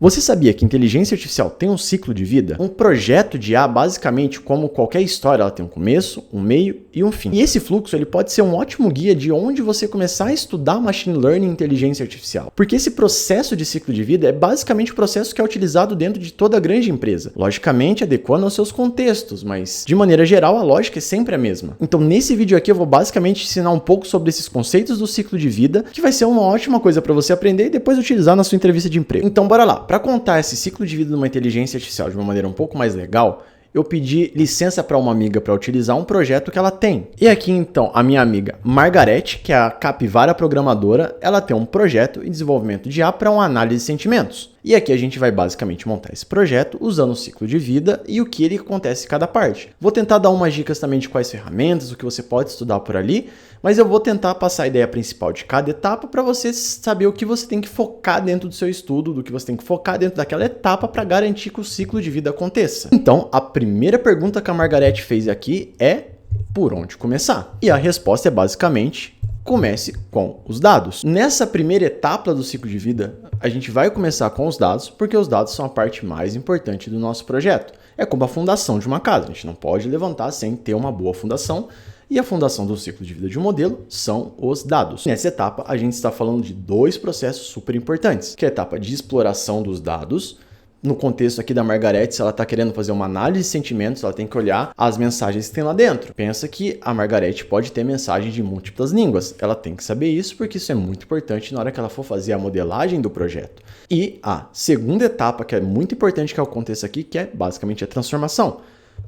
Você sabia que inteligência artificial tem um ciclo de vida? Um projeto de IA, basicamente, como qualquer história, ela tem um começo, um meio e um fim. E esse fluxo ele pode ser um ótimo guia de onde você começar a estudar machine learning e inteligência artificial. Porque esse processo de ciclo de vida é basicamente o processo que é utilizado dentro de toda grande empresa. Logicamente, adequando aos seus contextos, mas de maneira geral, a lógica é sempre a mesma. Então, nesse vídeo aqui, eu vou basicamente ensinar um pouco sobre esses conceitos do ciclo de vida, que vai ser uma ótima coisa para você aprender e depois utilizar na sua entrevista de emprego. Então, bora lá. Para contar esse ciclo de vida de uma inteligência artificial de uma maneira um pouco mais legal, eu pedi licença para uma amiga para utilizar um projeto que ela tem. E aqui então a minha amiga Margarete, que é a capivara programadora, ela tem um projeto em desenvolvimento de IA para uma análise de sentimentos. E aqui a gente vai basicamente montar esse projeto usando o ciclo de vida e o que ele acontece em cada parte. Vou tentar dar umas dicas também de quais ferramentas, o que você pode estudar por ali, mas eu vou tentar passar a ideia principal de cada etapa para você saber o que você tem que focar dentro do seu estudo, do que você tem que focar dentro daquela etapa para garantir que o ciclo de vida aconteça. Então, a primeira pergunta que a Margarete fez aqui é por onde começar? E a resposta é basicamente: comece com os dados. Nessa primeira etapa do ciclo de vida, a gente vai começar com os dados, porque os dados são a parte mais importante do nosso projeto. É como a fundação de uma casa, a gente não pode levantar sem ter uma boa fundação, e a fundação do ciclo de vida de um modelo são os dados. Nessa etapa, a gente está falando de dois processos super importantes, que é a etapa de exploração dos dados. No contexto aqui da Margarete, se ela está querendo fazer uma análise de sentimentos, ela tem que olhar as mensagens que tem lá dentro. Pensa que a Margarete pode ter mensagens de múltiplas línguas. Ela tem que saber isso porque isso é muito importante na hora que ela for fazer a modelagem do projeto. E a segunda etapa, que é muito importante que aconteça aqui, que é basicamente a transformação.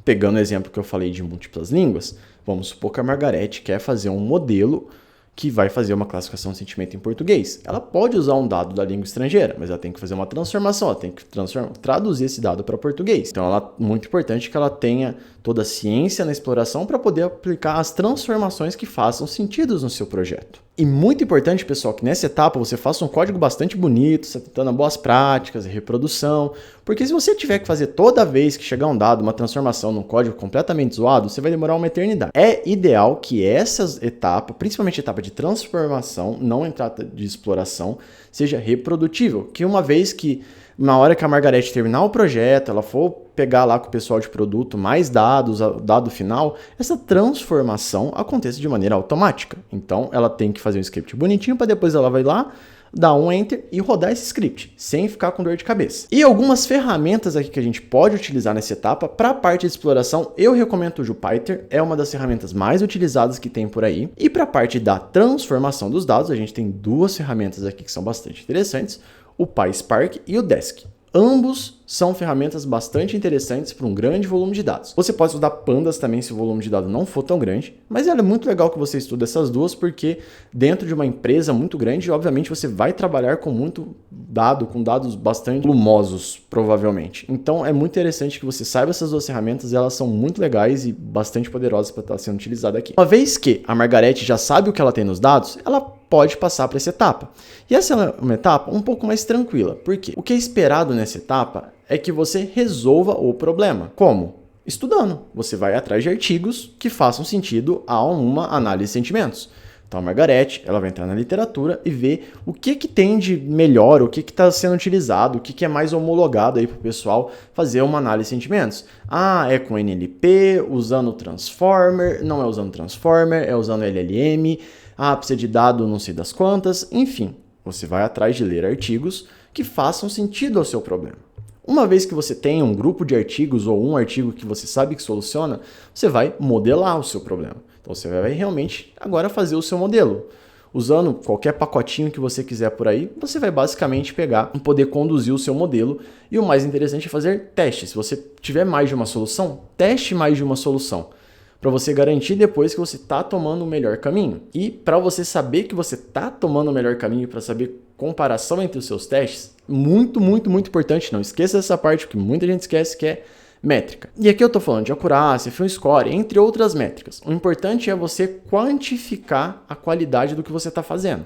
Pegando o exemplo que eu falei de múltiplas línguas, vamos supor que a Margarete quer fazer um modelo que vai fazer uma classificação de sentimento em português. Ela pode usar um dado da língua estrangeira, mas ela tem que fazer uma transformação, ela tem que traduzir esse dado para português. Então, é muito importante que ela tenha toda a ciência na exploração para poder aplicar as transformações que façam sentido no seu projeto. E muito importante, pessoal, que nessa etapa você faça um código bastante bonito, tentando boas práticas e reprodução, porque se você tiver que fazer toda vez que chegar um dado, uma transformação num código completamente zoado, você vai demorar uma eternidade. É ideal que essa etapa, principalmente a etapa de transformação, não entrada de exploração, seja reprodutível, que uma vez que na hora que a Margarete terminar o projeto, ela for pegar lá com o pessoal de produto mais dados, dado final, essa transformação acontece de maneira automática. Então, ela tem que fazer um script bonitinho para depois ela vai lá, dar um enter e rodar esse script, sem ficar com dor de cabeça. E algumas ferramentas aqui que a gente pode utilizar nessa etapa, para a parte de exploração, eu recomendo o Jupyter, é uma das ferramentas mais utilizadas que tem por aí. E para a parte da transformação dos dados, a gente tem duas ferramentas aqui que são bastante interessantes, o PySpark e o Desk. Ambos são ferramentas bastante interessantes para um grande volume de dados. Você pode estudar Pandas também se o volume de dados não for tão grande, mas é muito legal que você estude essas duas, porque dentro de uma empresa muito grande, obviamente você vai trabalhar com muito dado, com dados bastante volumosos, provavelmente. Então é muito interessante que você saiba essas duas ferramentas, elas são muito legais e bastante poderosas para estar sendo utilizadas aqui. Uma vez que a Margarete já sabe o que ela tem nos dados, ela pode passar para essa etapa. E essa é uma etapa um pouco mais tranquila. Por quê? O que é esperado nessa etapa é que você resolva o problema. Como? Estudando. Você vai atrás de artigos que façam sentido a uma análise de sentimentos. Então a Margarete, ela vai entrar na literatura e ver o que tem de melhor, o que está sendo utilizado, o que é mais homologado aí para o pessoal fazer uma análise de sentimentos. Ah, é com NLP, usando Transformer, não é usando Transformer, é usando LLM, precisa de dado não sei das quantas, enfim. Você vai atrás de ler artigos que façam sentido ao seu problema. Uma vez que você tem um grupo de artigos ou um artigo que você sabe que soluciona, você vai modelar o seu problema. Então você vai realmente agora fazer o seu modelo. Usando qualquer pacotinho que você quiser por aí, você vai basicamente pegar e poder conduzir o seu modelo. E o mais interessante é fazer testes. Se você tiver mais de uma solução, teste mais de uma solução, para você garantir depois que você está tomando o melhor caminho. E para você saber que você está tomando o melhor caminho, para saber comparação entre os seus testes, muito, muito, muito importante, não esqueça dessa parte que muita gente esquece, que é métrica. E aqui eu estou falando de acurácia, film score, entre outras métricas. O importante é você quantificar a qualidade do que você está fazendo.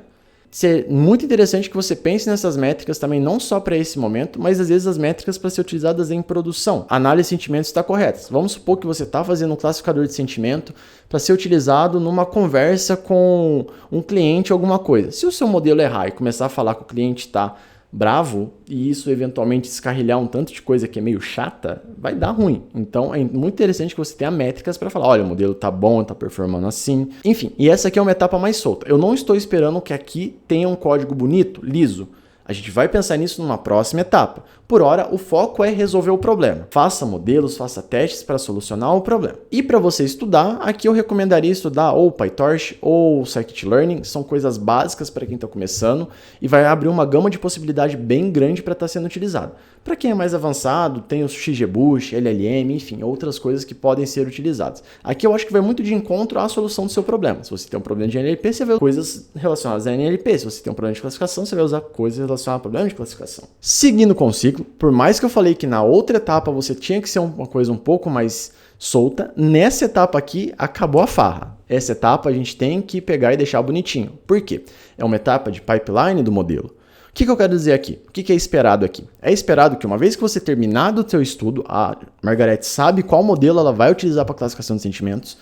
É muito interessante que você pense nessas métricas também, não só para esse momento, mas às vezes as métricas para ser utilizadas em produção. A análise de sentimentos está correta. Vamos supor que você está fazendo um classificador de sentimento para ser utilizado numa conversa com um cliente, alguma coisa. Se o seu modelo errar e começar a falar que o cliente está bravo e isso eventualmente descarrilhar um tanto de coisa que é meio chata, vai dar ruim. Então é muito interessante que você tenha métricas para falar, olha, o modelo tá bom, tá performando assim. Enfim, e essa aqui é uma etapa mais solta. Eu não estou esperando que aqui tenha um código bonito, liso. A gente vai pensar nisso numa próxima etapa. Por hora, o foco é resolver o problema. Faça modelos, faça testes para solucionar o problema. E para você estudar, aqui eu recomendaria estudar ou PyTorch ou Scikit-Learn. São coisas básicas para quem está começando e vai abrir uma gama de possibilidade bem grande para estar sendo utilizado. Para quem é mais avançado, tem o XGBoost, LLM, enfim, outras coisas que podem ser utilizadas. Aqui eu acho que vai muito de encontro à solução do seu problema. Se você tem um problema de NLP, você vai usar coisas relacionadas a NLP. Se você tem um problema de classificação, você vai usar coisas relacionadas a problema de classificação. Seguindo com o ciclo, por mais que eu falei que na outra etapa você tinha que ser uma coisa um pouco mais solta, nessa etapa aqui acabou a farra. Essa etapa a gente tem que pegar e deixar bonitinho. Por quê? É uma etapa de pipeline do modelo. O que eu quero dizer aqui? O que é esperado aqui? É esperado que uma vez que você terminar do seu estudo, a Margaret sabe qual modelo ela vai utilizar para classificação de sentimentos,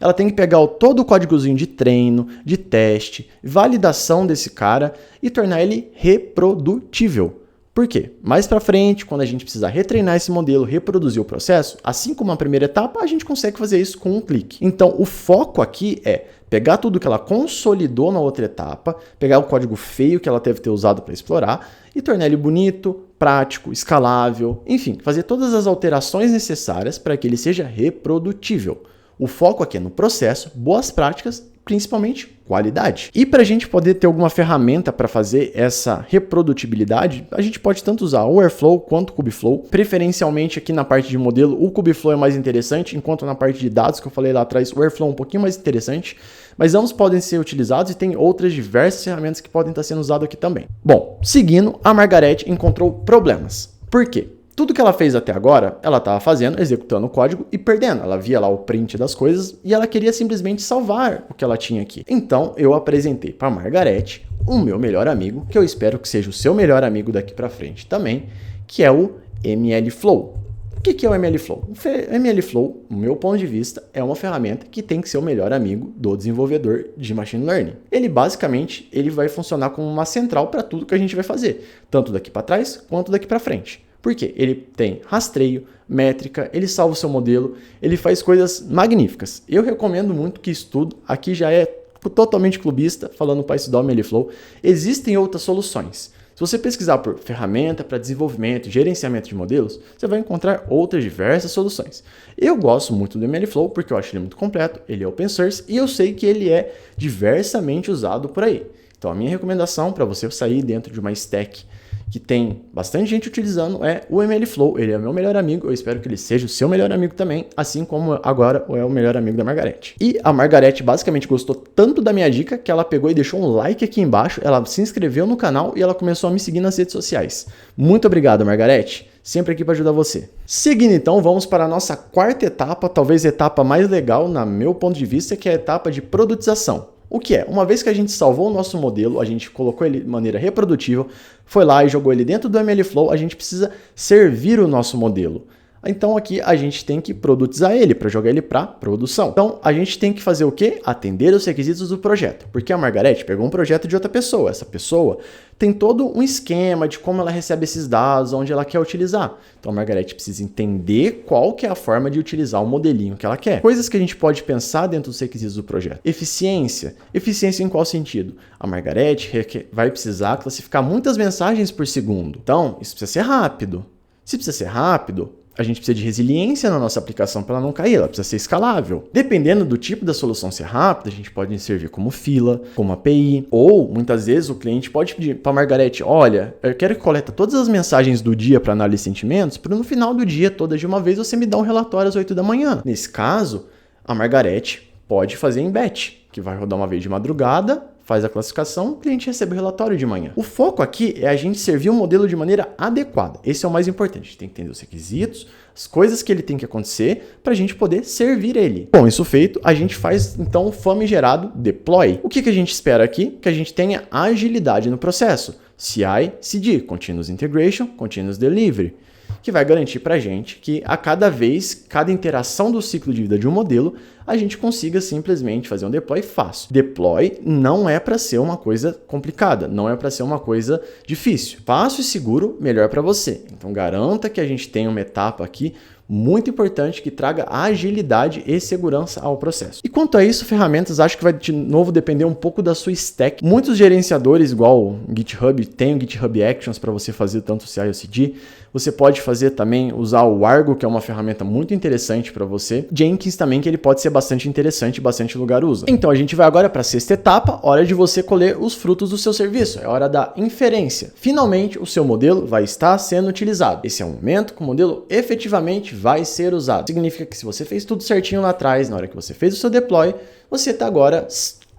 ela tem que pegar todo o códigozinho de treino, de teste, validação desse cara e tornar ele reprodutível. Por quê? Mais para frente, quando a gente precisar retreinar esse modelo, reproduzir o processo, assim como a primeira etapa, a gente consegue fazer isso com um clique. Então, o foco aqui é pegar tudo que ela consolidou na outra etapa, pegar o código feio que ela deve ter usado para explorar e tornar ele bonito, prático, escalável, enfim, fazer todas as alterações necessárias para que ele seja reprodutível. O foco aqui é no processo, boas práticas, principalmente qualidade. E para a gente poder ter alguma ferramenta para fazer essa reprodutibilidade, a gente pode tanto usar o Airflow quanto o Kubeflow. Preferencialmente aqui na parte de modelo, o Kubeflow é mais interessante, enquanto na parte de dados que eu falei lá atrás, o Airflow é um pouquinho mais interessante. Mas ambos podem ser utilizados e tem outras diversas ferramentas que podem estar sendo usadas aqui também. Bom, seguindo, a Margaret encontrou problemas. Por quê? Tudo que ela fez até agora, ela estava fazendo, executando o código e perdendo. Ela via lá o print das coisas e ela queria simplesmente salvar o que ela tinha aqui. Então, eu apresentei para a Margaret o meu melhor amigo, que eu espero que seja o seu melhor amigo daqui para frente também, que é o MLflow. O que é o MLflow? O MLflow, do meu ponto de vista, é uma ferramenta que tem que ser o melhor amigo do desenvolvedor de Machine Learning. Ele basicamente vai funcionar como uma central para tudo que a gente vai fazer, tanto daqui para trás quanto daqui para frente. Por quê? Ele tem rastreio, métrica, ele salva o seu modelo, ele faz coisas magníficas. Eu recomendo muito que estude, aqui já é totalmente clubista, falando para estudar o MLflow. Existem outras soluções. Se você pesquisar por ferramenta para desenvolvimento e gerenciamento de modelos, você vai encontrar outras diversas soluções. Eu gosto muito do MLflow porque eu acho ele muito completo, ele é open source e eu sei que ele é diversamente usado por aí. Então a minha recomendação para você sair dentro de uma stack que tem bastante gente utilizando é o MLflow. Ele é o meu melhor amigo, eu espero que ele seja o seu melhor amigo também, assim como agora é o melhor amigo da Margaret. E a Margaret basicamente gostou tanto da minha dica que ela pegou e deixou um like aqui embaixo, ela se inscreveu no canal e ela começou a me seguir nas redes sociais. Muito obrigado, Margaret. Sempre aqui para ajudar você. Seguindo então, vamos para a nossa quarta etapa, talvez a etapa mais legal, no meu ponto de vista, que é a etapa de produtização. O que é? Uma vez que a gente salvou o nosso modelo, a gente colocou ele de maneira reprodutível, foi lá e jogou ele dentro do MLflow, a gente precisa servir o nosso modelo. Então aqui a gente tem que produtizar ele, para jogar ele para produção. Então a gente tem que fazer o quê? Atender os requisitos do projeto. Porque a Margaret pegou um projeto de outra pessoa. Essa pessoa tem todo um esquema de como ela recebe esses dados, onde ela quer utilizar. Então a Margaret precisa entender qual que é a forma de utilizar o modelinho que ela quer. Coisas que a gente pode pensar dentro dos requisitos do projeto. Eficiência. Eficiência em qual sentido? A Margaret vai precisar classificar muitas mensagens por segundo. Então isso precisa ser rápido. Se precisa ser rápido, a gente precisa de resiliência na nossa aplicação para ela não cair, ela precisa ser escalável. Dependendo do tipo da solução ser rápida, a gente pode servir como fila, como API, ou muitas vezes o cliente pode pedir para a Margaret, olha, eu quero que coleta todas as mensagens do dia para análise de sentimentos, para no final do dia, todas de uma vez, você me dá um relatório às 8 da manhã. Nesse caso, a Margaret pode fazer em batch, que vai rodar uma vez de madrugada, faz a classificação, o cliente recebe o relatório de manhã. O foco aqui é a gente servir o modelo de maneira adequada. Esse é o mais importante. A gente tem que entender os requisitos, as coisas que ele tem que acontecer para a gente poder servir ele. Bom, isso feito, a gente faz então o famigerado deploy. O que a gente espera aqui? Que a gente tenha agilidade no processo. CI, CD, Continuous Integration, Continuous Delivery. que vai garantir para a gente que a cada vez, cada interação do ciclo de vida de um modelo, a gente consiga simplesmente fazer um deploy fácil. Deploy não é para ser uma coisa complicada, não é para ser uma coisa difícil. Fácil e seguro, melhor para você. Então garanta que a gente tenha uma etapa aqui muito importante que traga agilidade e segurança ao processo. E quanto a isso, ferramentas, acho que vai de novo depender um pouco da sua stack. Muitos gerenciadores, igual o GitHub, tem o GitHub Actions para você fazer tanto o CI ou CD. Você pode fazer também, usar o Argo, que é uma ferramenta muito interessante para você. Jenkins também, que ele pode ser bastante interessante e bastante lugar usa. Então a gente vai agora para a sexta etapa, hora de você colher os frutos do seu serviço. É hora da inferência. Finalmente, o seu modelo vai estar sendo utilizado. Esse é o momento que o modelo efetivamente vai ser usado. Significa que se você fez tudo certinho lá atrás, na hora que você fez o seu deploy, você está agora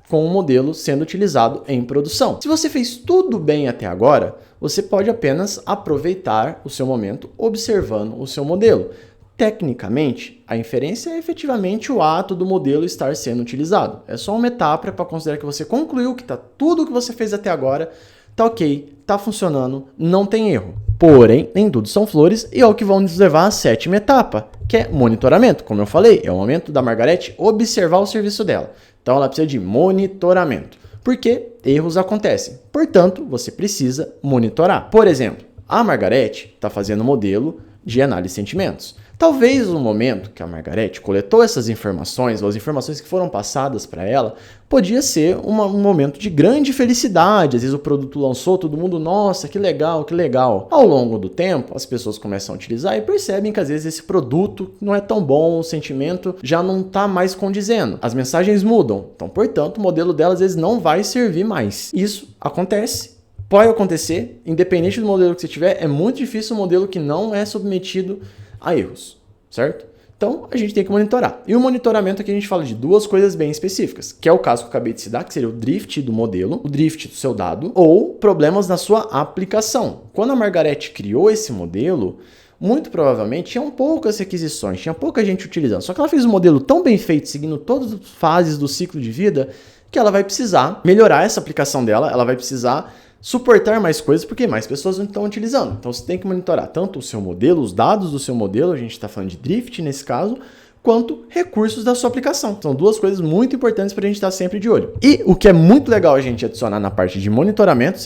com o modelo sendo utilizado em produção. Se você fez tudo bem até agora, você pode apenas aproveitar o seu momento observando o seu modelo. Tecnicamente, a inferência é efetivamente o ato do modelo estar sendo utilizado. É só uma etapa para considerar que você concluiu que tudo que você fez até agora tá ok, tá funcionando, não tem erro. Porém, nem tudo são flores e é o que vão nos levar à sétima etapa, que é monitoramento. Como eu falei, é o momento da Margareth observar o serviço dela. Então ela precisa de monitoramento, porque erros acontecem. Portanto, você precisa monitorar. Por exemplo, a Margareth está fazendo modelo de análise de sentimentos. Talvez no momento que a Margareth coletou essas informações, ou as informações que foram passadas para ela, podia ser um momento de grande felicidade. Às vezes o produto lançou, todo mundo, nossa, que legal, que legal. Ao longo do tempo, as pessoas começam a utilizar e percebem que às vezes esse produto não é tão bom, o sentimento já não está mais condizendo. As mensagens mudam, então, portanto, o modelo dela às vezes não vai servir mais. Isso acontece. Pode acontecer, independente do modelo que você tiver, é muito difícil um modelo que não é submetido a erros, certo? Então, a gente tem que monitorar. E o monitoramento aqui a gente fala de duas coisas bem específicas, que é o caso que eu acabei de citar, que seria o drift do modelo, o drift do seu dado, ou problemas na sua aplicação. Quando a Margareth criou esse modelo, muito provavelmente tinham poucas requisições, tinha pouca gente utilizando. Só que ela fez um modelo tão bem feito, seguindo todas as fases do ciclo de vida, que ela vai precisar melhorar essa aplicação dela, ela vai precisar suportar mais coisas porque mais pessoas não estão utilizando. Então você tem que monitorar tanto o seu modelo, os dados do seu modelo, a gente está falando de drift nesse caso, quanto recursos da sua aplicação. São duas coisas muito importantes para a gente estar sempre de olho. E o que é muito legal a gente adicionar na parte de monitoramento,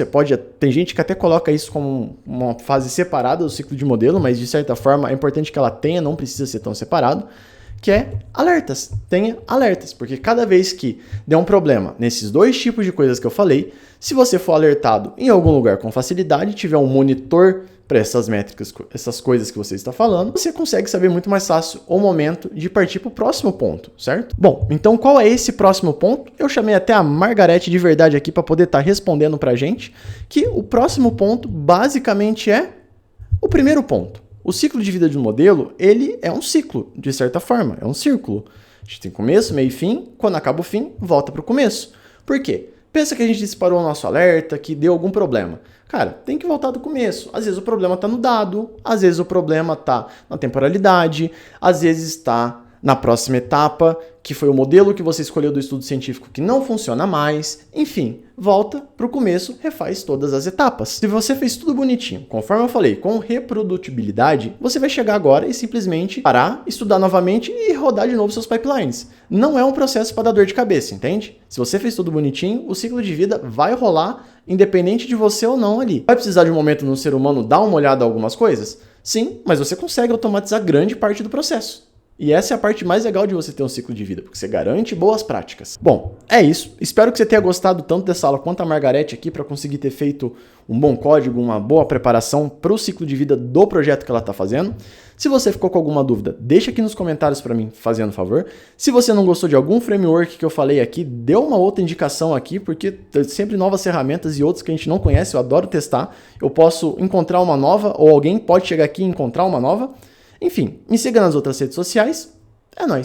tem gente que até coloca isso como uma fase separada do ciclo de modelo, mas de certa forma é importante que ela tenha, não precisa ser tão separado, que é alertas. Tenha alertas, porque cada vez que der um problema nesses dois tipos de coisas que eu falei, se você for alertado em algum lugar com facilidade, tiver um monitor para essas métricas, essas coisas que você está falando, você consegue saber muito mais fácil o momento de partir para o próximo ponto, certo? Bom, então qual é esse próximo ponto? Eu chamei até a Margareth de verdade aqui para poder estar respondendo para a gente, que o próximo ponto basicamente é o primeiro ponto. O ciclo de vida de um modelo, ele é um ciclo, de certa forma, é um círculo. A gente tem começo, meio e fim, quando acaba o fim, volta para o começo. Por quê? Pensa que a gente disparou o nosso alerta, que deu algum problema. Cara, tem que voltar do começo. Às vezes o problema está no dado, às vezes o problema está na temporalidade, às vezes está na próxima etapa, que foi o modelo que você escolheu do estudo científico que não funciona mais. Enfim, volta para o começo, refaz todas as etapas. Se você fez tudo bonitinho, conforme eu falei, com reprodutibilidade, você vai chegar agora e simplesmente parar, estudar novamente e rodar de novo seus pipelines. Não é um processo para dar dor de cabeça, entende? Se você fez tudo bonitinho, o ciclo de vida vai rolar independente de você ou não ali. Vai precisar de um momento no ser humano dar uma olhada em algumas coisas? Sim, mas você consegue automatizar grande parte do processo. E essa é a parte mais legal de você ter um ciclo de vida, porque você garante boas práticas. Bom, é isso. Espero que você tenha gostado tanto dessa aula quanto a Margareth aqui para conseguir ter feito um bom código, uma boa preparação para o ciclo de vida do projeto que ela está fazendo. Se você ficou com alguma dúvida, deixa aqui nos comentários para mim, fazendo favor. Se você não gostou de algum framework que eu falei aqui, dê uma outra indicação aqui, porque tem sempre novas ferramentas e outras que a gente não conhece, eu adoro testar. Eu posso encontrar uma nova, ou alguém pode chegar aqui e encontrar uma nova. Enfim, me siga nas outras redes sociais. É nóis!